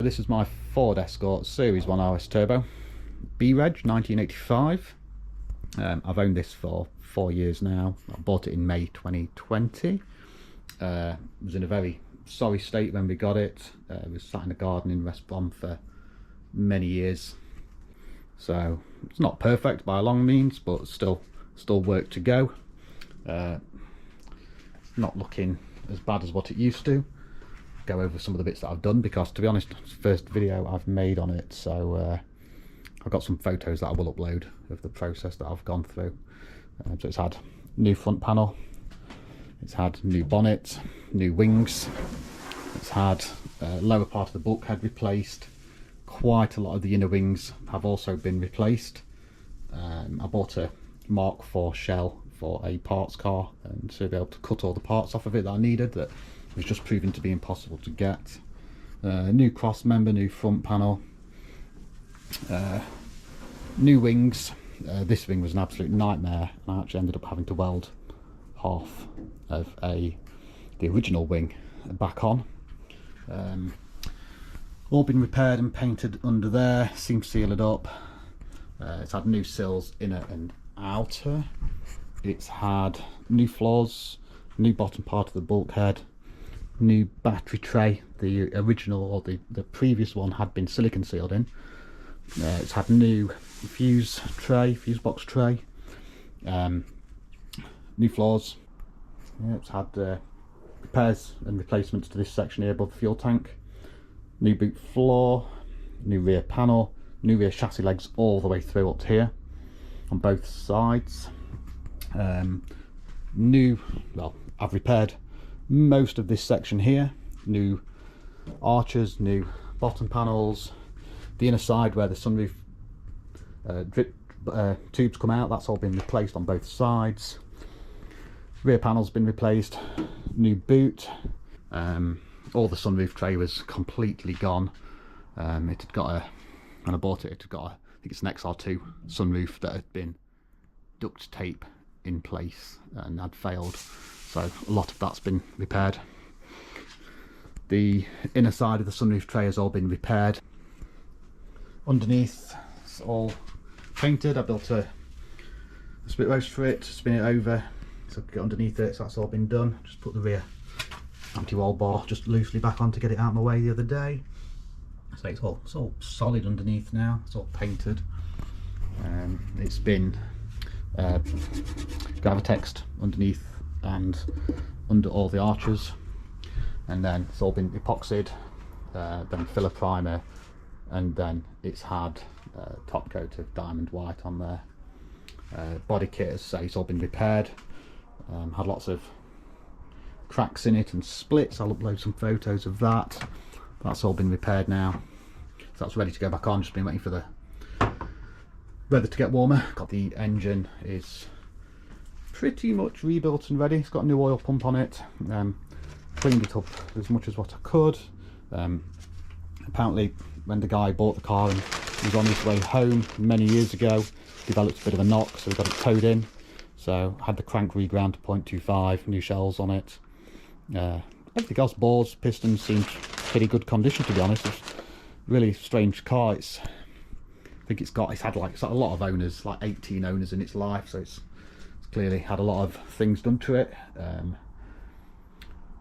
This is my Ford Escort Series 1 RS Turbo, B-Reg 1985. I've owned this for 4 years now. I bought it in May 2020. It was in a very sorry state when we got it. It was sat in a garden in West Brom for many years. So it's not perfect by a long means, but still work to go. Not looking as bad as what it used to. Go over some of the bits that I've done, because to be honest, it's the first video I've made on it, so I've got some photos that I will upload of the process that I've gone through. So it's had new front panel, it's had new bonnet, new wings, it's had lower part of the bulkhead replaced. Quite a lot of the inner wings have also been replaced. I bought a Mark IV shell for a parts car, and to be able to cut all the parts off of it that I needed, that was just proving to be impossible to get. New cross member, new front panel, new wings. This wing was an absolute nightmare, and I actually ended up having to weld half of the original wing back on. All been repaired and painted under there, seam sealed up. It's had new sills inner and outer. It's had new floors, new bottom part of the bulkhead, new battery tray. The original, or the previous one, had been silicon sealed in. It's had new fuse box tray, new floors. Yeah, it's had repairs and replacements to this section here above the fuel tank, new boot floor, new rear panel, new rear chassis legs all the way through up to here on both sides. I've repaired most of this section here. New arches, new bottom panels, the inner side where the sunroof drip tubes come out, that's all been replaced on both sides. Rear panel's been replaced, new boot. All the sunroof tray was completely gone. It had got when I bought it, it had got I think it's an XR2 sunroof that had been duct tape in place and had failed, so a lot of that's been repaired. The inner side of the sunroof tray has all been repaired. Underneath it's all painted. I built a split roast for it to spin it over so I could get underneath it, so that's all been done. Just put the rear anti-roll bar just loosely back on to get it out of my way the other day. So it's all solid underneath now, it's all painted. It's been Gravitex underneath and under all the arches, and then it's all been epoxied, then filler primer, and then it's had top coat of diamond white on there. Body kit, as I say, it's all been repaired. Had lots of cracks in it and splits. I'll upload some photos of that. That's all been repaired now, so that's ready to go back on. Just been waiting for the weather to get warmer. Got the engine is pretty much rebuilt and ready. It's got a new oil pump on it. Cleaned it up as much as what I could. Apparently when the guy bought the car and was on his way home many years ago, developed a bit of a knock, so we got it towed in. So I had the crank reground to 0.25, new shells on it. Everything else, bores, pistons, seemed pretty good condition, to be honest. It's a really strange car. I think it's had like a lot of owners, like 18 owners in its life, so it's clearly had a lot of things done to it.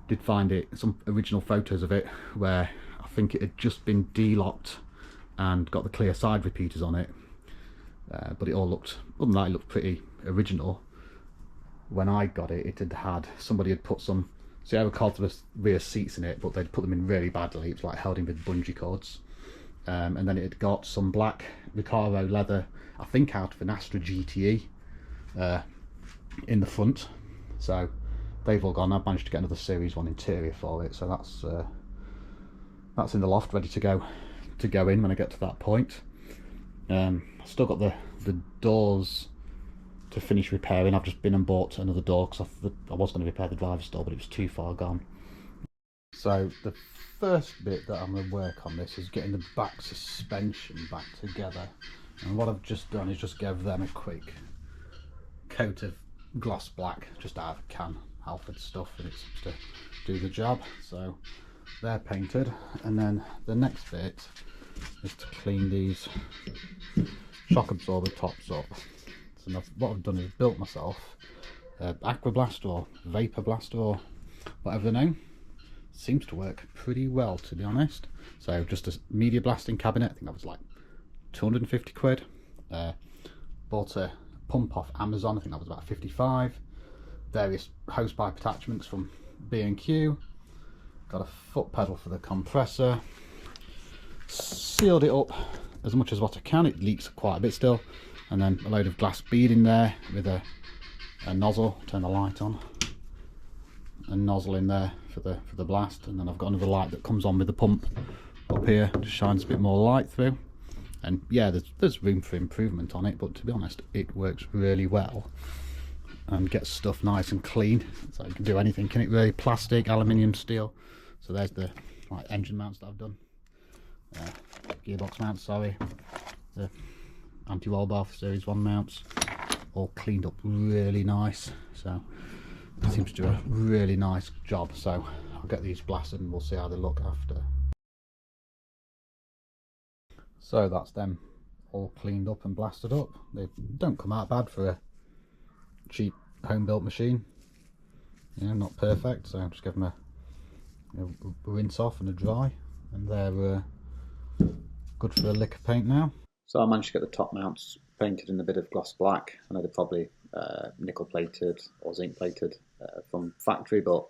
Did find some original photos of it where I think it had just been de-locked and got the clear side repeaters on it, but it all looked, other than that, it looked pretty original. When I got it, somebody had put some Sierra cordless rear seats in it, but they'd put them in really badly. It was like held in with bungee cords. And then it had got some black Recaro leather, I think out of an Astra GTE, in the front. So they've all gone. I've managed to get another Series 1 interior for it, so that's in the loft, ready to go in when I get to that point. I've still got the doors to finish repairing. I've just been and bought another door because I was going to repair the driver's door, but it was too far gone. So the first bit that I'm going to work on this is getting the back suspension back together, and what I've just done is just give them a quick coat of gloss black just out of a can, Halford stuff, and it seems to do the job. So they're painted, and then the next bit is to clean these shock absorber tops up. So what I've done is built myself Aqua Blaster or Vapor Blaster or whatever the name. Seems to work pretty well, to be honest. So just a media blasting cabinet, I think that was like 250 quid. Bought a pump off Amazon, I think that was about 55. Various hosepipe attachments from B&Q. Got a foot pedal for the compressor. Sealed it up as much as what I can. It leaks quite a bit still. And then a load of glass bead in there with a nozzle. Turn the light on. A nozzle in there for the blast, and then I've got another light that comes on with the pump up here, just shines a bit more light through. And yeah, there's room for improvement on it, but to be honest, it works really well and gets stuff nice and clean. So you can do anything, can it really? Plastic, aluminium, steel. So there's the engine mounts that I've done, gearbox mounts, sorry, the anti-roll bar for series 1 mounts, all cleaned up really nice. So it seems to do a really nice job. So I'll get these blasted and we'll see how they look after. So that's them all cleaned up and blasted up. They don't come out bad for a cheap home built machine, you know, not perfect. So just give them a rinse off and a dry, and they're good for a lick of paint now. So I managed to get the top mounts painted in a bit of gloss black. I know they're probably nickel plated or zinc plated from factory, but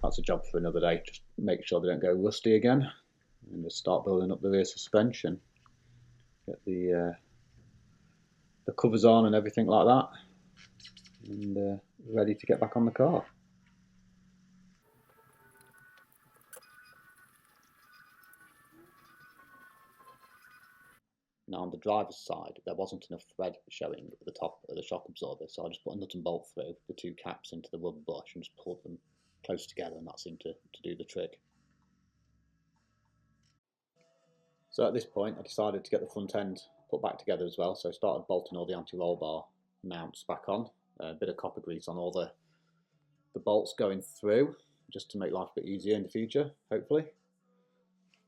that's a job for another day. Just make sure they don't go rusty again, and just start building up the rear suspension. Get the covers on and everything like that, and ready to get back on the car. Now on the driver's side, there wasn't enough thread showing at the top of the shock absorber, so I just put a nut and bolt through the 2 caps into the rubber bush and just pulled them close together, and that seemed to do the trick. So at this point I decided to get the front end put back together as well, so I started bolting all the anti-roll bar mounts back on, a bit of copper grease on all the bolts going through, just to make life a bit easier in the future, hopefully.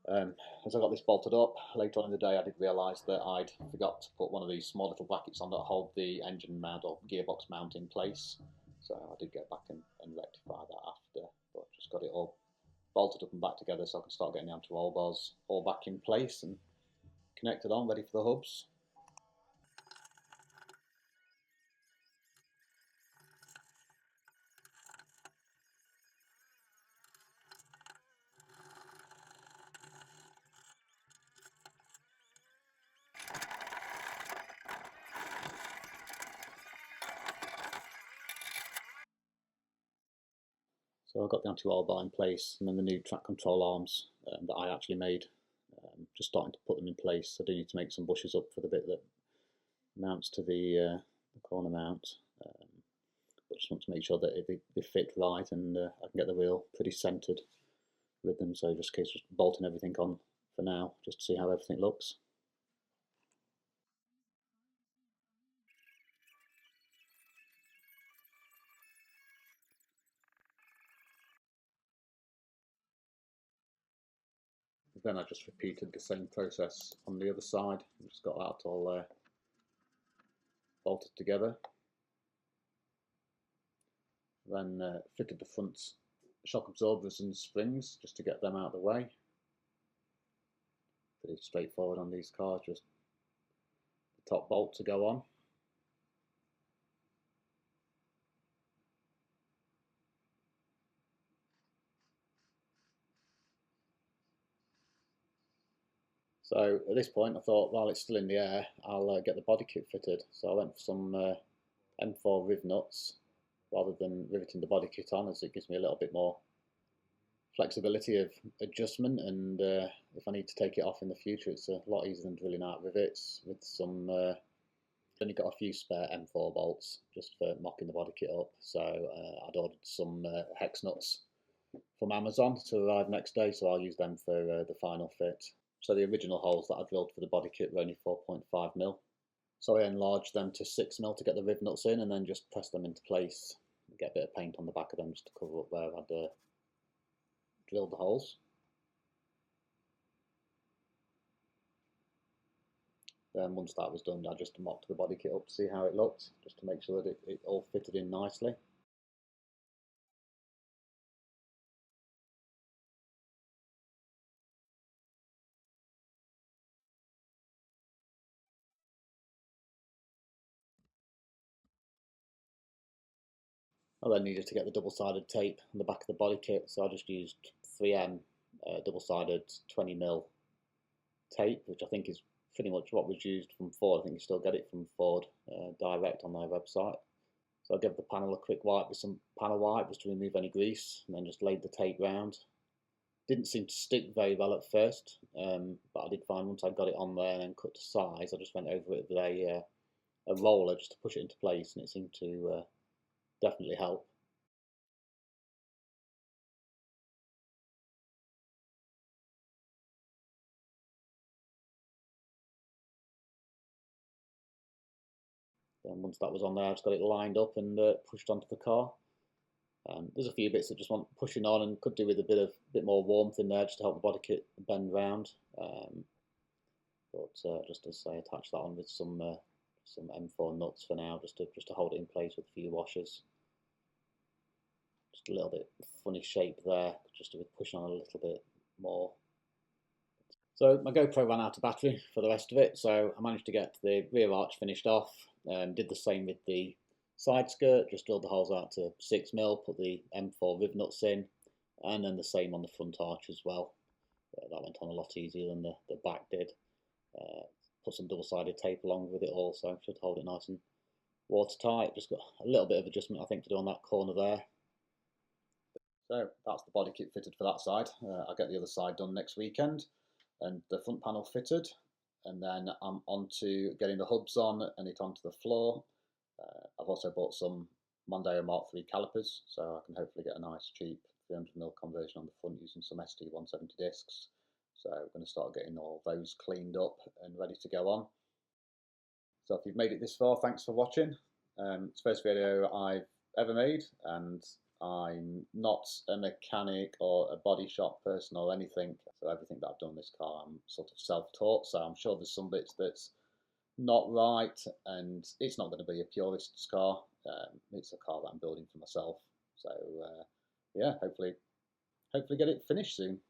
As I got this bolted up, later on in the day I did realise that I'd forgot to put one of these small little brackets on that hold the engine mount or gearbox mount in place, so I did get back and rectify that after, but just got it all bolted up and back together so I can start getting the anti-roll bars all back in place and connected on, ready for the hubs. So I've got the anti-roll bar in place, and then the new track control arms that I actually made, just starting to put them in place. I do need to make some bushes up for the bit that mounts to the corner mount, but just want to make sure that they fit right, and I can get the wheel pretty centred with them, so just in case just bolting everything on for now, just to see how everything looks. Then I just repeated the same process on the other side, just got that all bolted together. Then fitted the front shock absorbers and springs just to get them out of the way. Pretty straightforward on these cars, just the top bolt to go on. So at this point I thought, while it's still in the air, I'll get the body kit fitted. So I went for some M4 riv nuts rather than riveting the body kit on, as it gives me a little bit more flexibility of adjustment, and if I need to take it off in the future, it's a lot easier than drilling out rivets with some only got a few spare M4 bolts just for mocking the body kit up, so I'd ordered some hex nuts from Amazon to arrive next day, so I'll use them for the final fit. So the original holes that I drilled for the body kit were only 4.5mm, so I enlarged them to 6mm to get the riv nuts in, and then just press them into place, get a bit of paint on the back of them just to cover up where I'd drilled the holes. Then once that was done, I just mocked the body kit up to see how it looked, just to make sure that it all fitted in nicely. I then needed to get the double-sided tape on the back of the body kit, so I just used 3M double-sided 20mm tape, which I think is pretty much what was used from Ford. I think you still get it from Ford direct on their website. So I gave the panel a quick wipe with some panel wipe just to remove any grease, and then just laid the tape round. Didn't seem to stick very well at first, but I did find once I got it on there and then cut to size, I just went over it with a roller just to push it into place, and it seemed to definitely help. Then once that was on there, I just got it lined up and pushed onto the car. There's a few bits that just want pushing on and could do with a bit more warmth in there just to help the body kit bend round. But just to say, attach that on with some M4 nuts for now, just to hold it in place with a few washers. Just a little bit funny shape there, just with pushing on a little bit more. So my GoPro ran out of battery for the rest of it, so I managed to get the rear arch finished off. Did the same with the side skirt, just drilled the holes out to 6mm, put the M4 riv nuts in, and then the same on the front arch as well. That went on a lot easier than the back did. Put some double-sided tape along with it also, should hold it nice and watertight. Just got a little bit of adjustment I think to do on that corner there. So that's the body kit fitted for that side. I'll get the other side done next weekend and the front panel fitted, and then I'm on to getting the hubs on and it onto the floor. I've also bought some Mondeo Mark III calipers, so I can hopefully get a nice cheap 300mm conversion on the front using some ST170 discs. So I'm going to start getting all those cleaned up and ready to go on. So if you've made it this far, thanks for watching. It's the first video I've ever made, and I'm not a mechanic or a body shop person or anything. So everything that I've done in this car, I'm sort of self-taught. So I'm sure there's some bits that's not right, and it's not going to be a purist's car. It's a car that I'm building for myself. So yeah, hopefully get it finished soon.